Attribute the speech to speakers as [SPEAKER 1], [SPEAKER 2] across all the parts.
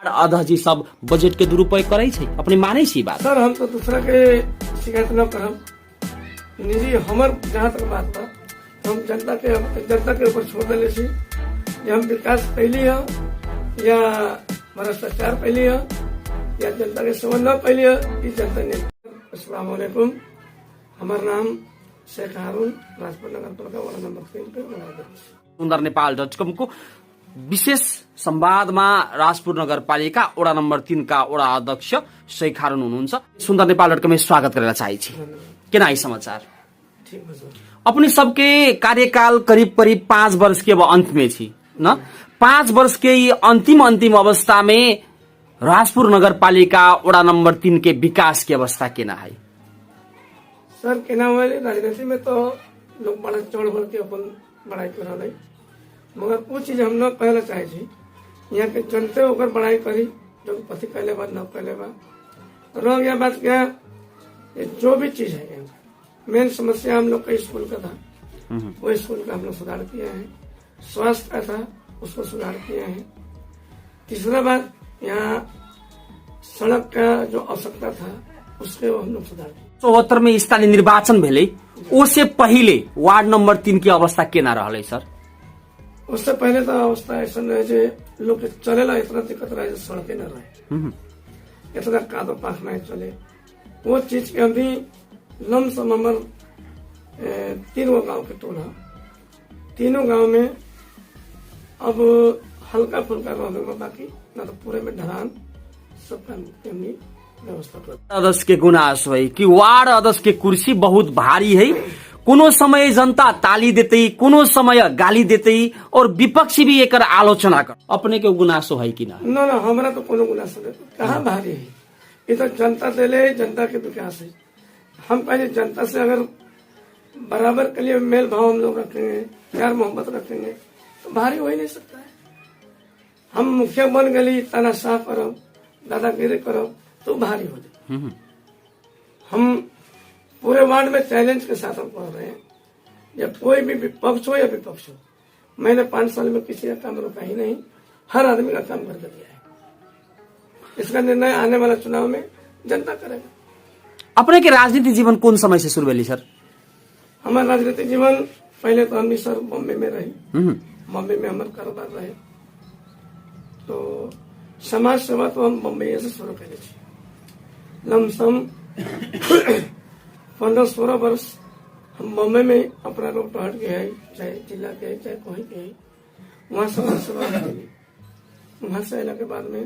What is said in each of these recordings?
[SPEAKER 1] आधा जी सब बजट के दुरुपयोग करे छे, अपने माने छी बात।
[SPEAKER 2] सर हम तो दूसरा के शिकायत न करब, निजी हमर जहाँ तक बात बा हम जनता के ऊपर छोड़ देले छी कि हम विकास कैली है या भ्रष्टाचार कैली है या जनता के सेवा न कैली है, ई जनता ने। अस्सलाम वालेकुम, हमार नाम शेख हारून, राजपुर नगर पालिका वार्ड नंबर 3 पे
[SPEAKER 1] सुन्दर नेपाल.com को विशेष संवादमा राजपुर नगरपालिका वडा नम्बर 3 का वडा अध्यक्ष शेख हारून हुनुहुन्छ। सुन्दर नेपाल.com में स्वागत करेला चाहै केना आई समाचार?
[SPEAKER 2] ठीक है सर।
[SPEAKER 1] अपने सबके कार्यकाल करीब 5 वर्ष के अब अंत में छी न। 5 वर्ष के ये अंतिम अवस्था में राजपुर नगरपालिका वडा नंबर 3 के विकास की अवस्था केना है?
[SPEAKER 2] सर केना हुआ राजनीति में तो लोग बड़ा चढ़ बढ़ के अपन बड़ाई कर रहा है, मगर वो चीज हम न कहना चाहे छी यहाँ के जनते होकर बड़ाई करी जो पति कहले बा न कहले बा। रह गया बात क्या, जो भी चीज है यहाँ मेन समस्या हम लोग का स्कूल का था, वो स्कूल का हम लोग सुधार किया है। स्वास्थ्य का था, उसको सुधार किया है। तीसरा बात यहाँ सड़क का जो आवश्यकता था उसके हम लोग सुधार किया।
[SPEAKER 1] 74 में स्थानीय निर्वाचन भेले, उससे पहले वार्ड नंबर 3 की अवस्था केना रहले सर?
[SPEAKER 2] उससे पहले तो अवस्था ऐसा रहे जे लोग चलेला इतना दिक्कत रहे, सड़के न रहे, इतना कादो पाख नहीं चले। वो चीज के अभी लमसम हमर 3 गांव के टोला, तीनों गांव में अब हल्का फुल्का रह, बाकी न तो पूरे में ढलान सब काम व्यवस्था कर।
[SPEAKER 1] अध्यक्ष के गुनासो है कि वार्ड अध्यक्ष के कुर्सी बहुत भारी है, कोनो समय जनता ताली देते, कोनो समय गाली देते और विपक्षी भी एक आलोचना कर। अपने के गुनासो है कि ना?
[SPEAKER 2] न हमारा तो कोनो गुनासो नहीं, कहाँ भारी है, ये तो जनता दिले, जनता के विकास है। हम पहले जनता से अगर बराबर के लिए मेल भाव हम लोग रखेंगे, प्यार मोहब्बत रखेंगे तो भारी हो ही नहीं सकता है। हम मुखिया बन गली तानाशाह करो, दादागिरी करो तो भारी हो जाए। हम पूरे वार्ड में चैलेंज के साथ हम पढ़ रहे हैं, या कोई भी विपक्ष हो या विपक्ष हो। मैंने 5 साल में किसी का काम रोका ही नहीं, हर आदमी का काम करके दिया है। इसका निर्णय आने वाला चुनाव में जनता करेगा।
[SPEAKER 1] अपने के राजनीतिक जीवन कौन समय से शुरू भेली सर?
[SPEAKER 2] हमारा राजनीतिक जीवन पहले तो हम सर बॉम्बे में रही, बॉम्बे में हमारा कारोबार रहे, तो समाज सेवा तो हम बॉम्बे से शुरू करे थे। लमसम 15-16 वर्ष हम बॉम्बे में अपना रोड हट के है, चाहे जिला के चाहे कोई के है, वहाँ समाज सेवा करी। वहाँ से आने के बाद में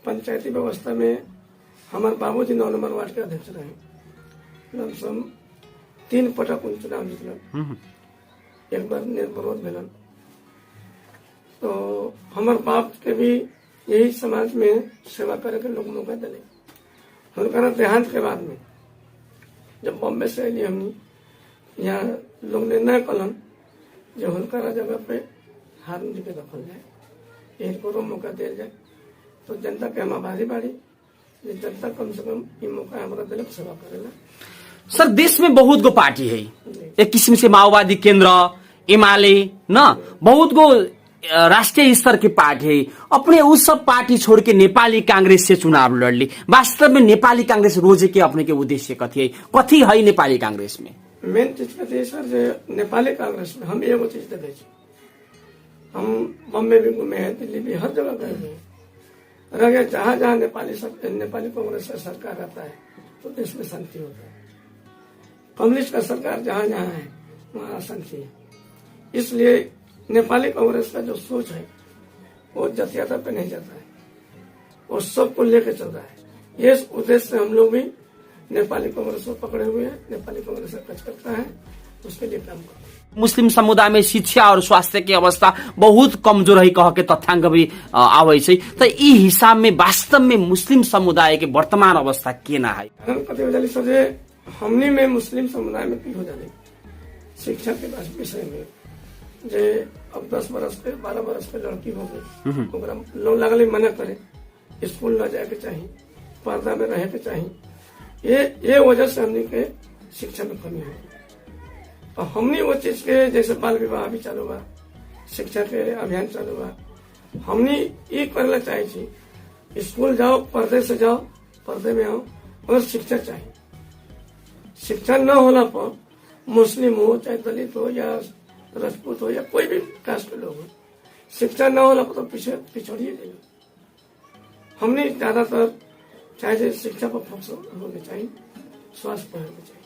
[SPEAKER 2] पंचायती व्यवस्था में हमारे बाबूजी 9 नंबर वार्ड के अध्यक्ष रहे। लमसम 3 पटक उन चुनाव जीतल, एक बार निर्विरोध भेलन। तो हमारे बाप के भी यही समाज में सेवा करे के लोग मौका दिले। उनका देहांत के बाद में जब बॉम्बे से अली हमनी यहाँ लोग निर्णय कलन जो उनका जगह पे हारून जी के दखल जाए, इनको मौका दिया जाए, तो जनता के हम आभारी बाड़ी, जनता कम से कम ये मौका हमारा दिल सेवा करेला।
[SPEAKER 1] सर देश में बहुत गो पार्टी है, एक किस्म से माओवादी केंद्र, एमाले न बहुत गो राष्ट्रीय स्तर के पार्टी है। अपने उस सब पार्टी छोड़ के नेपाली कांग्रेस से चुनाव लड़ली। वास्तव में नेपाली कांग्रेस रोजे के अपने के उद्देश्य कथी है नेपाली कांग्रेस में?
[SPEAKER 2] मेन चीज कथी है सर, जो नेपाली कांग्रेस में हम एगो चीज देखे, हम बम्बे भी घूमे हैं, दिल्ली भी, हर जगह गए हैं। रह गया जहाँ नेपाली कांग्रेस का सरकार रहता है तो देश में शांति होता है। कम्युनिस्ट का सरकार जहाँ है वहाँ अशांति है। इसलिए नेपाली कांग्रेस का जो सोच है वो जातीयता पे नहीं जाता है, वो सबको लेके चल रहा है। ये उद्देश्य से हम लोग भी नेपाली कांग्रेस को पकड़े हुए हैं। नेपाली कांग्रेस का कच करता है, उसके लिए काम करता है।
[SPEAKER 1] मुस्लिम समुदाय में शिक्षा और स्वास्थ्य की अवस्था बहुत कमजोर है कह के तथ्यांक भी आवे छै, तो ई हिसाब में वास्तव में मुस्लिम समुदाय के वर्तमान अवस्था केना है?
[SPEAKER 2] कथी हो जाली सर, हमनी में मुस्लिम समुदाय में की हो जाली शिक्षा के विषय में, जे अब 10 बरस के 12 बरस के लड़की हो गई, लोग लगले मना करे, स्कूल न जाए के चाहिए, पर्दा में रहे के चाहिए। ये वजह से हमनी के शिक्षा में कमी है। तो हमनी वो चीज के जैसे बाल विवाह भी चालू बा, शिक्षा के अभियान चालू बा, हमनी ये करना चाहे छी स्कूल जाओ, पर्दे से जाओ, पर्दे में आओ, मगर शिक्षा चाहिए। शिक्षा न होना पर मुस्लिम हो चाहे दलित हो या राजपूत हो या कोई भी कास्ट के लोग हो, शिक्षा न होना पर तो पिछड़िए जाएगा। हमने ज्यादातर चाहे शिक्षा पर फोकस होनी चाहिए, स्वास्थ्य पर होनी चाहिए।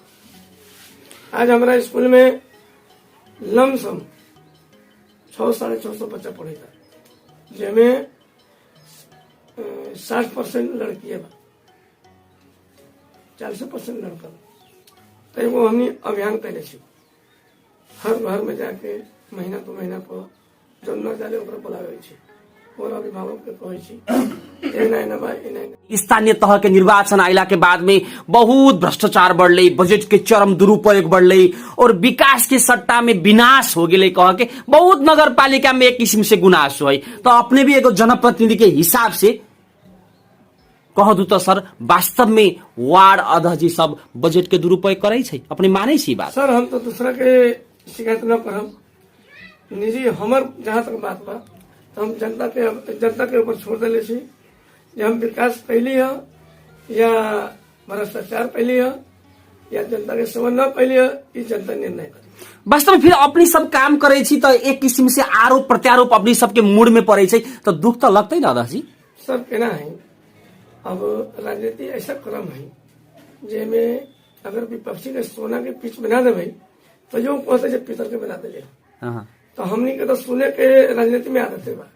[SPEAKER 2] आज हमारा स्कूल में लमसम 600-650 बच्चा पढ़ेगा, जिसमें 60% लड़की है, 40% लड़का। तो वो हमने अभियान कैले छी, हर घर में जाके महीना तो महीना पर जो न जाने ओकरा बुलावे छी और अभिभावक के कहे छी ए नहीं ना भाई ए नहीं।
[SPEAKER 1] स्थानीय तह के निर्वाचन आइला के बाद में बहुत भ्रष्टाचार बढ़ले, बजट के चरम दुरुपयोग बढ़ले और विकास के सट्टा में विनाश हो गए कह के बहुत नगर पालिका में एक किस्म से गुनासो है। तो अपने भी एगो जनप्रतिनिधि के हिसाब से कह दू तो सर वास्तव में वार्ड अध्यक्ष जी सब बजट के दुरुपयोग करे छे, अपने माने छी बात?
[SPEAKER 2] सर हम तो दूसरा के शिकायत न करब, निजी हमर जहाँ तक बात बा तो हम जनता के ऊपर छोड़ देले छी जे हम विकास कैली है या भ्रष्टाचार कैली है या जनता के सेवा न कैली है, ई जनता निर्णय करे।
[SPEAKER 1] वास्तव में फिर अपनी सब काम करे छी तो एक किस्म से आरोप प्रत्यारोप अपनी सबके मूड में पड़े छे, तो दुख तो लगते ना अध्यक्ष जी?
[SPEAKER 2] सर केना है, अब राजनीति ऐसा क्रम है जेमें अगर विपक्षी के सोना के पिच बना देवे तो जो कहते जे पीतल के बना दे। तो हमनी के तो सुने के राजनीति में आदत है बा,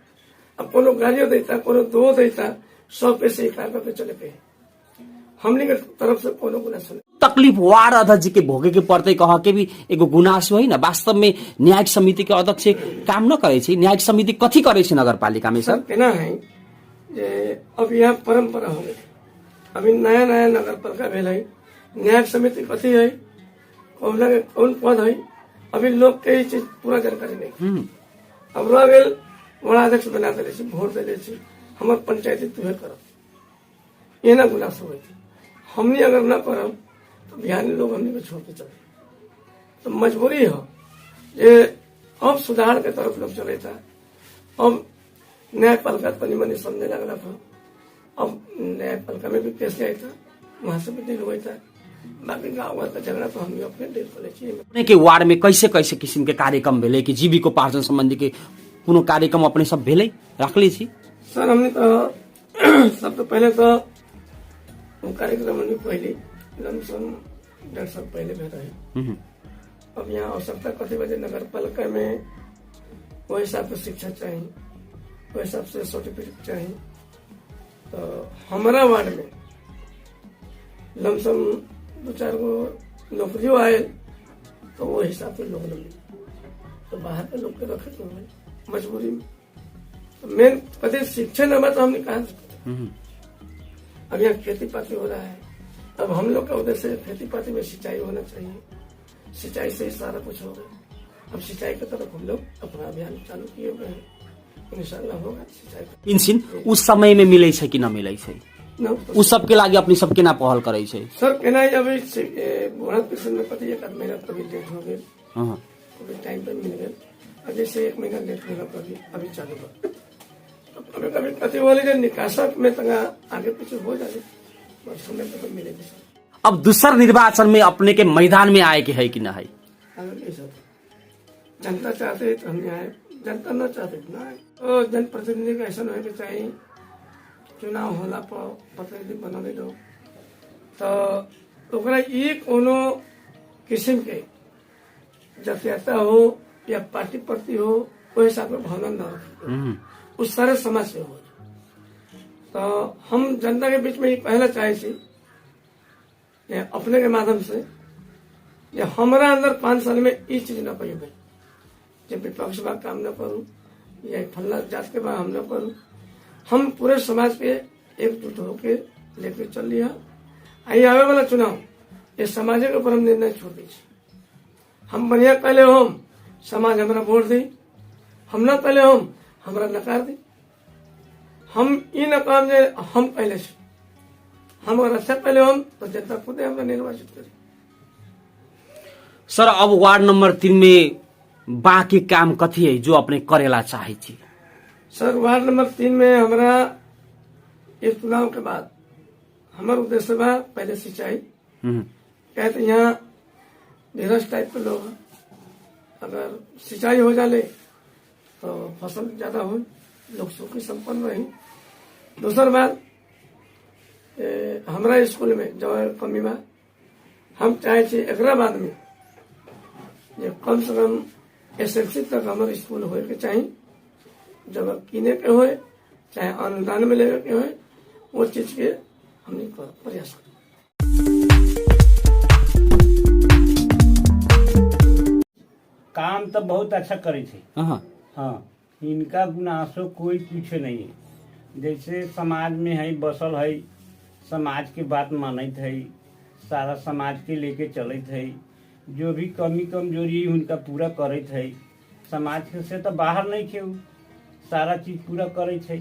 [SPEAKER 2] अब कोनो गालियों देता, कोनो दो देता, सब पे से कार्य करके चले पे, हमनी के तरफ से कोनो गुना सुने।
[SPEAKER 1] तकलीफ वार्ड अध्यक्ष जी के भोगे के पड़ते कह के भी एगो गुनासो है ना। वास्तव में न्यायिक समिति के अध्यक्ष काम न करे छे, न्यायिक समिति कथी करे छे नगर पालिका में? सर
[SPEAKER 2] केना है जे अब यहाँ परंपरा हो गई, अभी नया नया नगर पालिका भेल है, न्यायिक समिति कथी है, कौन पद है, अभी लोग के चीज पूरा जानकारी नहीं। अब रह गए वड़ा अध्यक्ष बना दे, वोट दे, हमारे पंचायती तुहे करब, ये ना गुनास हो गई। हमने अगर न करब तो बिहार लोग हमने को छोड़ के चले, तो मजबूरी है ये अब सुधार के तरफ लोग चले था। अब न्यायपालिका तनी मनी समझने लगला था, अब न्यायपालिका में भी केस गया था, वहां से भी डील हुआ था, बाकी गाँव का झगड़ा तो हम अपने डील कर ले।
[SPEAKER 1] के वार्ड में कैसे कैसे किस्म के कार्यक्रम भेले कि जीविकोपार्जन संबंधी के कोनो कार्यक्रम अपने सब भेले रखले छी?
[SPEAKER 2] सर हमने तो सबसे पहले तो कार्यक्रम पहले लमसम 1.5 साल पहले भेल रहे। अब यहाँ आवश्यकता कथी बजे नगर पालिका में वो हिसाब से शिक्षा चाहिए, वो हिसाब से सर्टिफिकेट चाहिए। तो हमारा वार्ड में लमसम 2-4 गो नौकरियों आये तो वो हिसाब से लोग न मिले, तो बाहर के लोग के रखे तो मजबूरी में। तो मेन कभी शिक्षा न बा तो हमने कहा अब यहाँ खेती पाती हो रहा है, अब हम लोग का उद्देश्य खेती पाती में सिंचाई होना चाहिए, सिंचाई से ही सारा कुछ होगा। अब सिंचाई की तरफ हम लोग अपना अभियान चालू किए हुए हैं, इंशाल्लाह होगा सिंचाई।
[SPEAKER 1] पेंशन उस समय में मिले छे कि न मिले छे? उस सब के लागे अपनी सब केना पहल करे छे?
[SPEAKER 2] सर केना अभी बुढ़ा पेंशन में कभी 1 आध महीना कभी लेट हो गए, कभी टाइम पे मिल गए, जैसे 1 महीना लेट होगा कभी अभी चालू कर, कभी कभी कथी वाले निकासा में तंगा आगे पीछे हो जाए, समय पे तो मिलेगी।
[SPEAKER 1] अब दूसर निर्वाचन में अपने के मैदान में आए के है कि ना है?
[SPEAKER 2] जनता चाहते तो हमने आए, जनता न चाहते ना आए। तो जनप्रतिनिधि का ऐसा होना चाहिए, चुनाव होला पर प्रतिनिधि बनने दो तो ओकरा ये कोनो किस्म के जातीयता हो या पार्टी प्रति हो वो हिसाब से भावना न रखे, उस सारे समाज से हो। तो हम जनता के बीच में ये कहना चाहे छी अपने के माध्यम से ये हमारा अंदर 5 साल में ये चीज न पाई भाई, जब विपक्ष बा काम न करूं या फल्ला जात के बाद हम न करूं, हम पूरे समाज के एकजुट होके लेके चल लिया। आई आवे वाला चुनाव ये समाज के ऊपर हम निर्णय छोड़ दीजिए, हम बढ़िया पहले हम समाज हमारा वोट दी, हम न पहले हम हमारा नकार दी, हम ये न काम जे हम पहले से हम अगर अच्छा पहले हम तो जनता खुद हमें निर्वाचित करी।
[SPEAKER 1] सर अब वार्ड नंबर 3 में बाकी काम कथी है जो अपने करेला चाहे छी?
[SPEAKER 2] सर वार्ड नंबर 3 में हमारा इस चुनाव के बाद हमारा उद्देश्य बा पहले सिंचाई,
[SPEAKER 1] हम्म,
[SPEAKER 2] कहते यहाँ धीरज टाइप के लोग हैं, अगर सिंचाई हो जाले तो फसल ज्यादा हो, लोग सुखी संपन्न रही। दूसर बात, हमारा स्कूल में जो कमी बा, हम चाहे छे एकरा बाद में जे कम से कम SLC तक हमारे स्कूल होए के चाहिए, जगह किने के होए चाहे अनुदान में लेवे के होए, वो चीज के हमने प्रयास करें।
[SPEAKER 3] काम तो बहुत अच्छा करे थे।
[SPEAKER 1] हाँ,
[SPEAKER 3] हाँ, इनका गुनासो कोई पूछे नहीं है। जैसे समाज में है, बसल है, समाज के बात मानत है, सारा समाज के लेके चलत है, जो भी कमी कमजोरी उनका पूरा करत है। समाज से तो बाहर नहीं थे, सारा चीज पूरा करत है।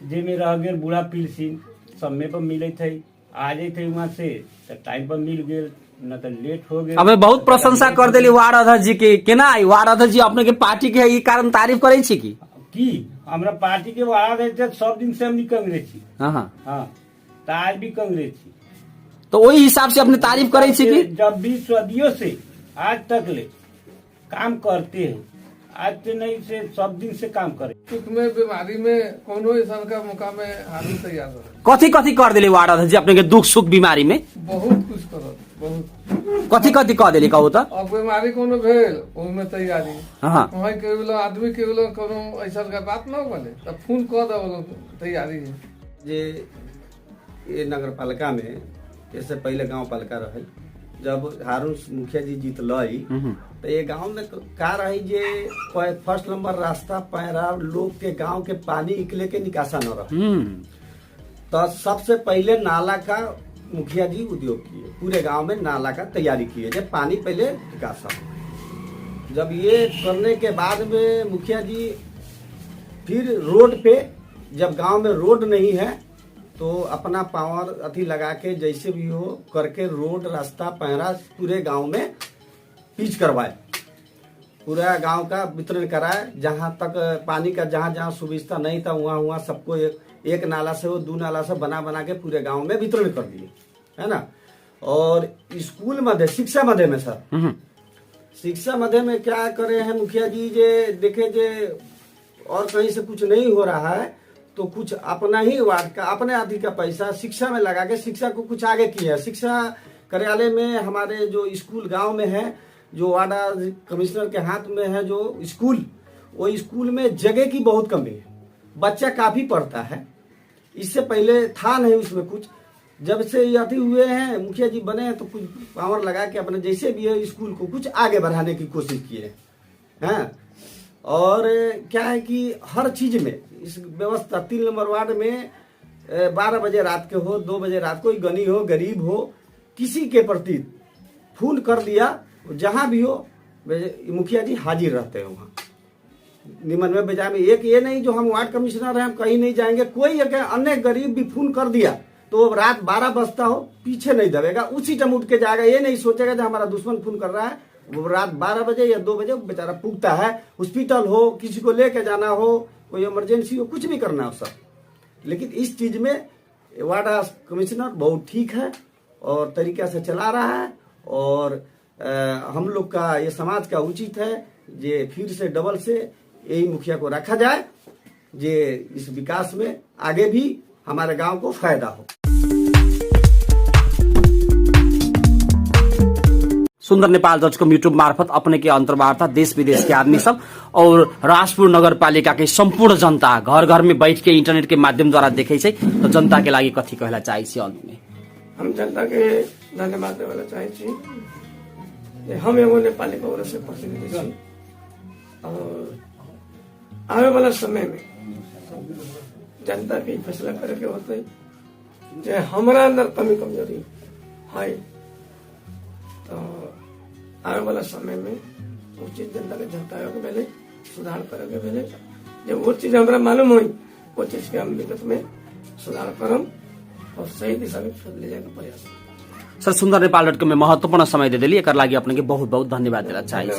[SPEAKER 3] जेमे रह गए बूढ़ा पिलसिन समय पर मिलत है, आ जाते वहाँ से तो टाइम पर मिल गए, न तो लेट हो गए।
[SPEAKER 1] अब बहुत प्रशंसा कर देली वार्ड अध्यक्ष जी के, केना आई वार्ड अध्यक्ष जी अपने के पार्टी के ई कारण तारीफ करे छी की
[SPEAKER 3] हमरा पार्टी के वार्ड अध्यक्ष सब दिन से हमनी कांग्रेस छी।
[SPEAKER 1] हाँ हाँ,
[SPEAKER 3] हाँ, तो आज भी कांग्रेस छी।
[SPEAKER 1] तो वही हिसाब से अपने तारीफ करे छी की
[SPEAKER 3] जब भी सदियों से आज तक ले काम करते हैं, आज से नहीं से सब दिन से काम करे।
[SPEAKER 4] सुख में बीमारी में कोनो इंसान का मौका में हाजिर तैयार रहे।
[SPEAKER 1] कथी कथी कर देली वार्ड अध्यक्ष जी अपने के दुख सुख बीमारी में?
[SPEAKER 4] बहुत कुछ करत, बहुत।
[SPEAKER 1] कथी कथी कह देली कहू तो?
[SPEAKER 4] अब बीमारी कोनो भेल ओमे तैयारी,
[SPEAKER 1] हाँ,
[SPEAKER 4] वहाँ के बोलो आदमी के बोलो कोनो ऐसा का बात न बने तो फोन कर दो, बोलो तैयारी है।
[SPEAKER 5] जे ये नगर पालिका में इससे पहले गांव पालिका रहे, जब हारून मुखिया जी जीत लाई तो ये गांव में का रही जे फर्स्ट नंबर रास्ता पैरा लोग के गांव के पानी निकले के निकासा न रहे। तो सबसे पहले नाला का मुखिया जी उद्योग किए, पूरे गांव में नाला का तैयारी किए, जब पानी पहले निकासा। जब ये करने के बाद में मुखिया जी फिर रोड पे, जब गांव में रोड नहीं है तो अपना पावर अथी लगा के जैसे भी हो करके रोड रास्ता पैरा पूरे गांव में पिच करवाए, पूरा गांव का वितरण कराए। जहां तक पानी का जहां जहां सुविधा नहीं था वहां सबको एक नाला से वो 2 नाला से बना के पूरे गांव में वितरण कर दिए, है ना। और स्कूल मध्य शिक्षा मध्य में सर, शिक्षा मध्य में क्या करे हैं मुखिया जी, जे देखे जे और कहीं से कुछ नहीं हो रहा है तो कुछ अपना ही वार्ड का अपने आदि का पैसा शिक्षा में लगा के शिक्षा को कुछ आगे किया है। शिक्षा कार्यालय में हमारे जो स्कूल गांव में है, जो वार्ड कमिश्नर के हाथ में है जो स्कूल, वो स्कूल में जगह की बहुत कमी है, बच्चा काफी पढ़ता है, इससे पहले था नहीं उसमें कुछ। जब से अति हुए हैं मुखिया जी बने हैं तो कुछ पावर लगा के अपने जैसे भी है स्कूल को कुछ आगे बढ़ाने की कोशिश किए हैं। और क्या है कि हर चीज में इस व्यवस्था 3 नंबर वार्ड में 12 बजे रात के हो, 2 बजे रात, कोई गनी हो गरीब हो, किसी के प्रति फोन कर दिया, जहां भी हो मुखिया जी हाजिर रहते हैं वहाँ 99 बजा में। एक ये नहीं जो हम वार्ड कमिश्नर हैं हम कहीं नहीं जाएंगे, कोई एक अन्य गरीब भी फोन कर दिया तो रात 12 बजता हो पीछे नहीं दबेगा, उसी टाइम उठ के जाएगा, ये नहीं सोचेगा जो हमारा दुश्मन फोन कर रहा है। वो रात 12 बजे या 2 बजे बेचारा पूछता है, हॉस्पिटल हो, किसी को लेके जाना हो, कोई इमरजेंसी हो, कुछ भी करना हो सब। लेकिन इस चीज में वार्ड कमिश्नर बहुत ठीक है और तरीका से चला रहा है। और हम लोग का ये समाज का उचित है जे फिर से डबल से यही मुखिया को रखा जाए, जे इस विकास में आगे भी हमारे गांव को फायदा हो।
[SPEAKER 1] सुंदर नेपाल .com यूट्यूब मार्फत अपने के अंतर्वार्ता देश विदेश के आदमी सब और राजपुर नगर पालिका के संपूर्ण जनता घर घर में बैठ के इंटरनेट के माध्यम द्वारा देखे छे, तो जनता के लागि कथी कहला चाहे छी अंत में?
[SPEAKER 2] हम जनता के धन्यवाद देवला चाहे छी जे हम एगो नेपाली कांग्रेस से प्रतिनिधि छी और आने वाला समय में जनता के फैसला करे के होते जे हमारा अंदर कमी कमजोरी है तो आने वाला समय में उचित जनता के झलकावे के पहले सुधार करे के पहले जब वो चीज हमरा मालूम हुई वो चीज के हम विगत में सुधार करम और सही दिशा में ले जाए के प्रयास।
[SPEAKER 1] सर सुंदर नेपाल .com में महत्वपूर्ण समय दे दिली, एकर लागि अपने के बहुत बहुत धन्यवाद देना चाहिए।